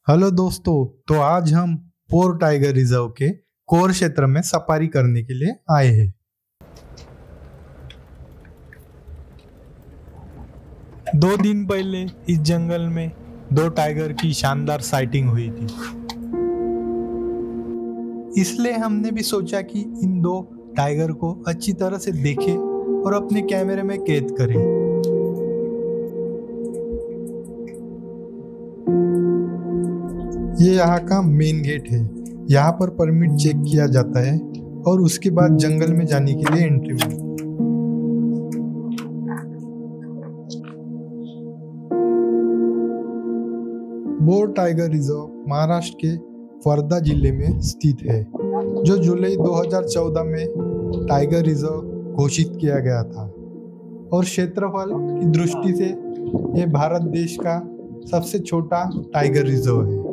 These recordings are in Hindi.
हेलो दोस्तों। तो आज हम पोर टाइगर रिजर्व के कोर क्षेत्र में सफारी करने के लिए आए हैं। दो दिन पहले इस जंगल में दो टाइगर की शानदार साइटिंग हुई थी, इसलिए हमने भी सोचा कि इन दो टाइगर को अच्छी तरह से देखें और अपने कैमरे में कैद करें। ये यहाँ का मेन गेट है। यहाँ पर परमिट चेक किया जाता है और उसके बाद जंगल में जाने के लिए एंट्री मिलती है। बोर टाइगर रिजर्व महाराष्ट्र के वर्धा जिले में स्थित है, जो जुलाई 2014 में टाइगर रिजर्व घोषित किया गया था और क्षेत्रफल की दृष्टि से यह भारत देश का सबसे छोटा टाइगर रिजर्व है।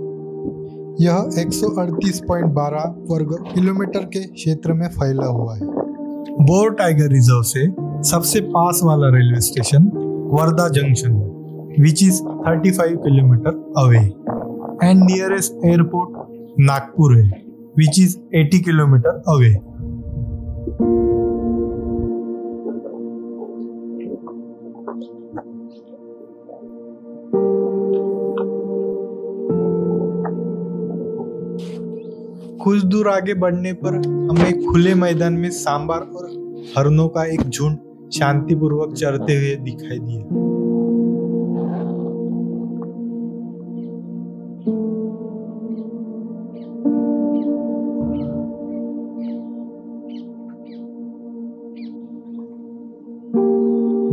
यह 138.12 वर्ग किलोमीटर के क्षेत्र में फैला हुआ है। बोर टाइगर रिजर्व से सबसे पास वाला रेलवे स्टेशन वर्धा जंक्शन है, which is 35 kilometre away, and nearest airport Nagpur है, which is 80 किलोमीटर अवे। कुछ दूर आगे बढ़ने पर हमें खुले मैदान में सांबर और हरणों का एक झुंड शांतिपूर्वक चरते हुए दिखाई दिया।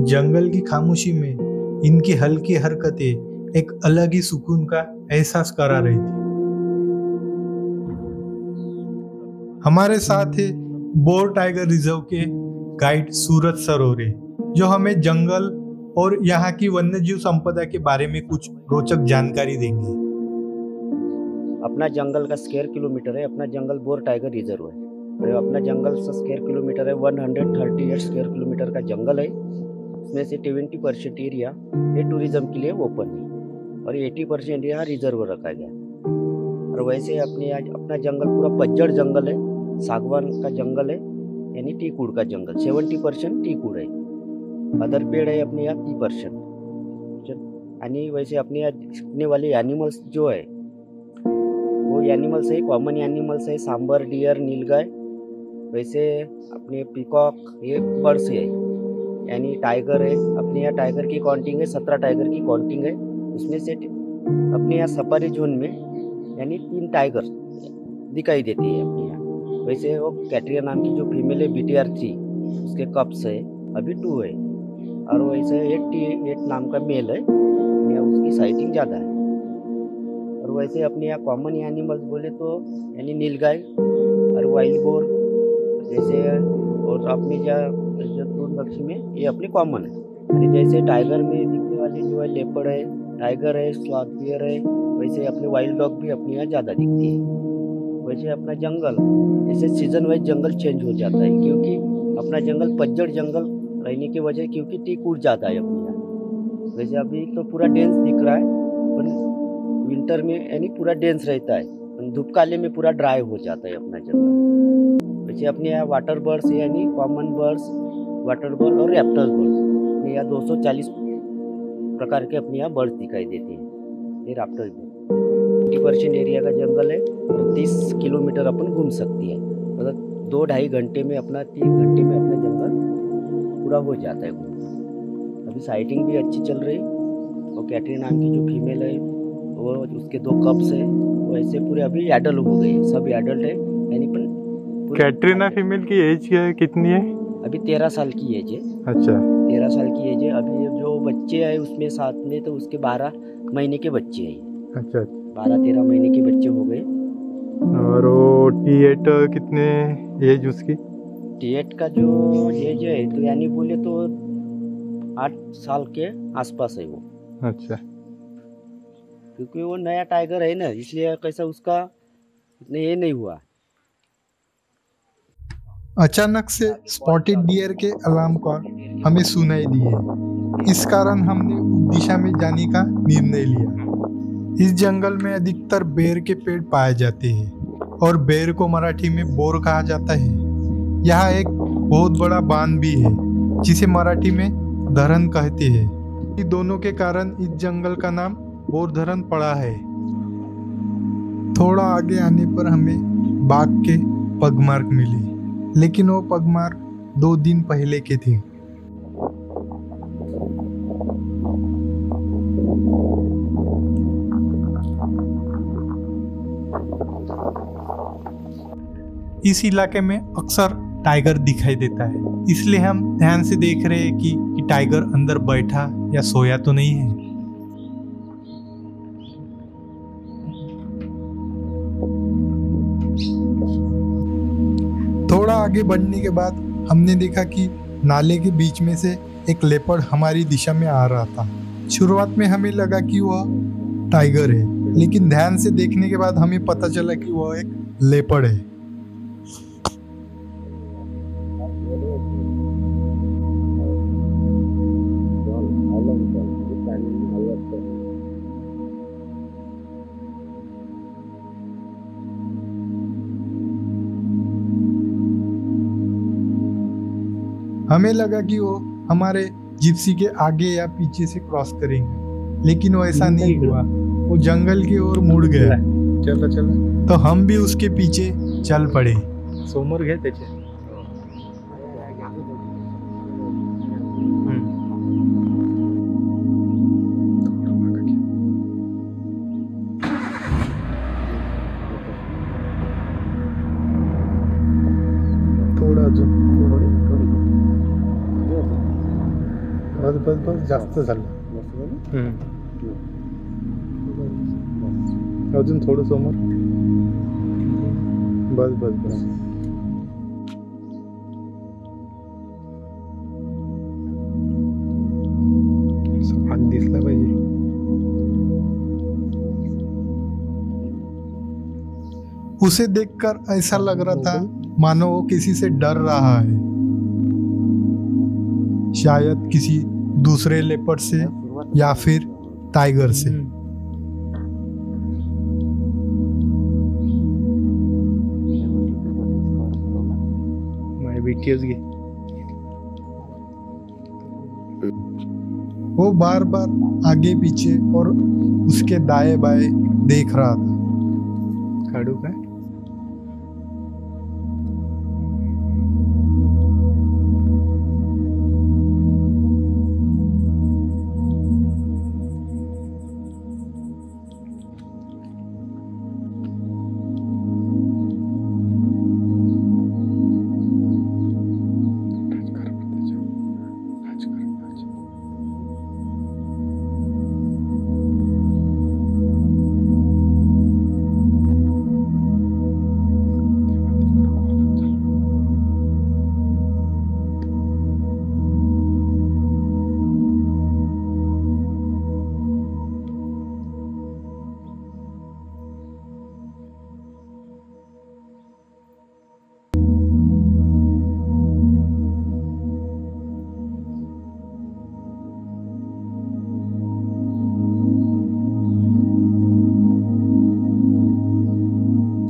जंगल की खामोशी में इनकी हल्की हरकतें एक अलग ही सुकून का एहसास करा रही थी। हमारे साथ है बोर टाइगर रिजर्व के गाइड सूरज सरोरे, जो हमें जंगल और यहाँ की वन्यजीव संपदा के बारे में कुछ रोचक जानकारी देंगे। अपना जंगल का स्क्वायर किलोमीटर है, अपना जंगल बोर टाइगर रिजर्व है। तो अपना जंगल स्क्वायर किलोमीटर है 138 स्क्वायर किलोमीटर का जंगल है। उसमें से 70% एरिया ये टूरिज्म के लिए ओपन है और 80% एरिया रिजर्व रखा गया। और वैसे अपना जंगल पूरा पतझड़ जंगल है, सागवान का जंगल है, यानी टीक वुड का जंगल। 70% टीक वुड है, अदर पेड़ है अपने यहाँ 30%। यानी वैसे अपने यहाँ दिखने वाले एनिमल्स जो है वो एनिमल्स है, कॉमन एनिमल्स है, सांबर, डियर, नीलगाय। वैसे अपने पीकॉक ये बर्ड्स है, यानी टाइगर है। अपने यहाँ टाइगर की काउंटिंग है, 17 टाइगर की काउंटिंग है। उसमें से अपने यहाँ सफारी जोन में यानी 3 टाइगर दिखाई देती है अपने यहाँ। वैसे वो कैटरिया नाम की जो फीमेल है BTR 3, उसके कप्स है, अभी 2 है। और वैसे 88 नाम का मेल है, अपने यहाँ उसकी साइटिंग ज़्यादा है। और वैसे अपने यहाँ कॉमन एनिमल्स बोले तो यानी नीलगाय और वाइल्ड बोर जैसे, और अपने जो पक्षी में ये अपने कॉमन है। यानी जैसे टाइगर में दिखने वाले जो है लेपर्ड है, टाइगर है, स्लॉथ बियर है, वैसे अपने वाइल्ड डॉग भी अपने यहाँ ज़्यादा दिखती है। वैसे अपना जंगल जैसे सीजन वाइज जंगल चेंज हो जाता है, क्योंकि अपना जंगल पतझड़ जंगल रहने की वजह क्योंकि टीक वुड ज़्यादा है अपने यहाँ। वैसे अभी तो पूरा डेंस दिख रहा है, पर विंटर में यानी पूरा डेंस रहता है, धूप काले में पूरा ड्राई हो जाता है अपना जंगल। वैसे अपने यहाँ वाटर बर्ड्स है, यानी कॉमन बर्ड्स, वाटर बर्ड और रैप्टर्स बर्ड्स। अपने यहाँ 240 प्रकार के अपने यहाँ बर्ड्स दिखाई देते हैं, ये रैप्टर्स बर्ड। 20% एरिया का जंगल है और 30 किलोमीटर अपन घूम सकती है, मतलब 2-2.5 घंटे में अपना 3 घंटे में अपना जंगल पूरा हो जाता है घूमना। अभी साइटिंग भी अच्छी चल रही। और कैटरी नाम की जो फीमेल है वो, उसके 2 कप्स है, वो ऐसे पूरे अभी एडल्ट हो गए, सब एडल्ट है। यानी पर कैटरीना फीमेल की एज कितनी है? अभी 13 साल की एज है। अच्छा, 13 साल की एज है। अभी जो बच्चे हैं उसमें साथ में, तो उसके 12 महीने के बच्चे हैं। अच्छा, 12-13 महीने के बच्चे हो गए। और वो T8 कितने एज उसकी? T8 का जो एज है तो यानी बोले तो 8 साल के आसपास है वो। अच्छा, क्योंकि वो नया टाइगर है ना, इसलिए कैसा उसका ये नहीं हुआ। अचानक से स्पॉटेड डियर के अलार्म कॉल हमें सुनाई दिए। इस कारण हमने उस दिशा में जाने का निर्णय लिया। इस जंगल में अधिकतर बेर के पेड़ पाए जाते हैं और बेर को मराठी में बोर कहा जाता है। यहाँ एक बहुत बड़ा बांध भी है जिसे मराठी में धरण कहते हैं। इन दोनों के कारण इस जंगल का नाम बोर धरण पड़ा है। थोड़ा आगे आने पर हमें बाघ के पगमार्क मिले, लेकिन वो पगमार्क 2 दिन पहले के थे। इस इलाके में अक्सर टाइगर दिखाई देता है, इसलिए हम ध्यान से देख रहे हैं कि टाइगर अंदर बैठा या सोया तो नहीं है। थोड़ा आगे बढ़ने के बाद हमने देखा कि नाले के बीच में से एक लेपर्ड हमारी दिशा में आ रहा था। शुरुआत में हमें लगा कि वह टाइगर है, लेकिन ध्यान से देखने के बाद हमें पता चला कि वह एक लेपर्ड है। हमें लगा कि वो हमारे जिप्सी के आगे या पीछे से क्रॉस करेंगे, लेकिन वो ऐसा नहीं हुआ। वो जंगल की ओर मुड़ गया। चलो चलो, तो हम भी उसके पीछे चल पड़े। समोर घे त्याचे। थोड़ा अजून बस जास्त झालं। अजून थोडं समोर। बस आग दिसला पाहिजे। उसे देखकर ऐसा लग रहा था मानो वो किसी से डर रहा है, शायद किसी दूसरे लेपर्ड से या फिर टाइगर से। वो बार बार आगे पीछे और उसके दाएं बाएं देख रहा था। खाड़ू का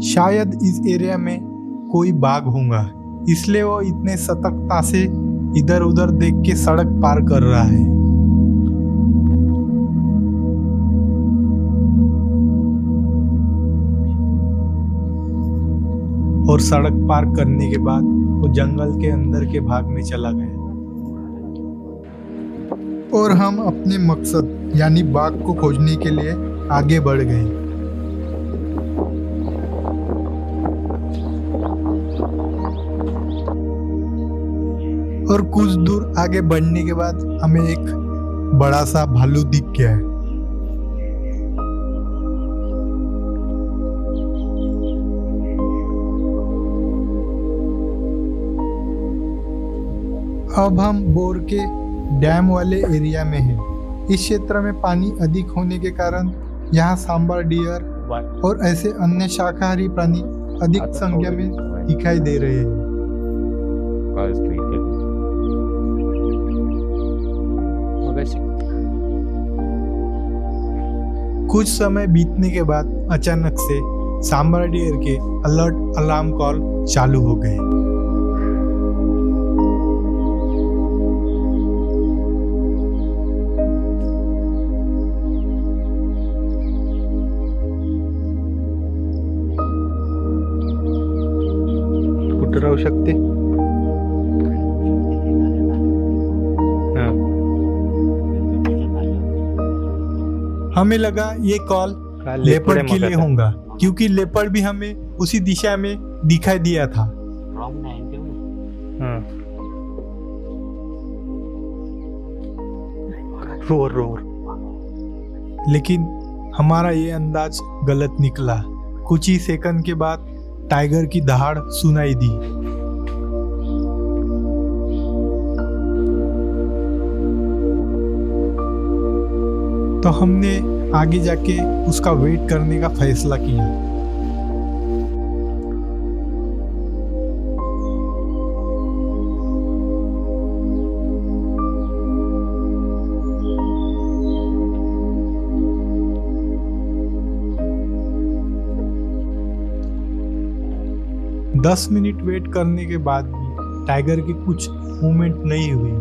शायद इस एरिया में कोई बाघ होगा, इसलिए वो इतने सतर्कता से इधर उधर देख के सड़क पार कर रहा है। और सड़क पार करने के बाद वो जंगल के अंदर के भाग में चला गया। और हम अपने मकसद यानी बाघ को खोजने के लिए आगे बढ़ गए। और कुछ दूर आगे बढ़ने के बाद हमें एक बड़ा सा भालू दिख गया है। अब हम बोर के डैम वाले एरिया में हैं। इस क्षेत्र में पानी अधिक होने के कारण यहाँ सांबर डियर और ऐसे अन्य शाकाहारी प्राणी अधिक संख्या में दिखाई दे रहे हैं। कुछ समय बीतने के बाद अचानक से सांबर डियर के अलर्ट अलार्म कॉल चालू हो गए। कुठं राहू शकते? हमें लगा ये कॉल लेपर्ड के लिए होगा, क्योंकि लेपर्ड भी हमें उसी दिशा में दिखाई दिया था। रोर। लेकिन हमारा ये अंदाज गलत निकला। कुछ ही सेकंड के बाद टाइगर की दहाड़ सुनाई दी। तो हमने आगे जाके उसका वेट करने का फैसला किया। दस मिनट वेट करने के बाद भी टाइगर की कुछ मूवमेंट नहीं हुई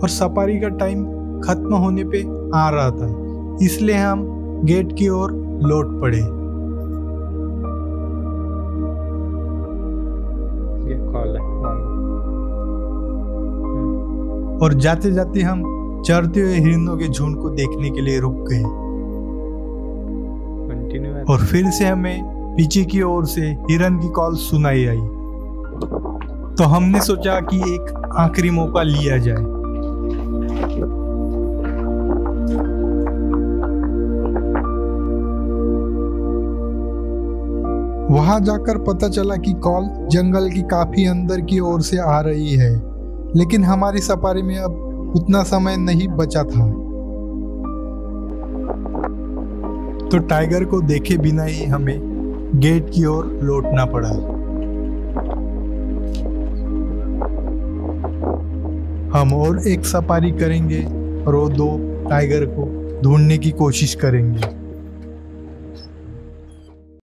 और सफारी का टाइम खत्म होने पे आ रहा था, इसलिए हम गेट की ओर लौट पड़े। और जाते जाते हम चरते हुए हिरणों के झुंड को देखने के लिए रुक गए। और फिर से हमें पीछे की ओर से हिरन की कॉल सुनाई आई। तो हमने सोचा कि एक आखिरी मौका लिया जाए। वहां जाकर पता चला कि कॉल जंगल की काफी अंदर की ओर से आ रही है, लेकिन हमारी सफारी में अब उतना समय नहीं बचा था। तो टाइगर को देखे बिना ही हमें गेट की ओर लौटना पड़ा। हम और एक सफारी करेंगे और वो दो टाइगर को ढूंढने की कोशिश करेंगे।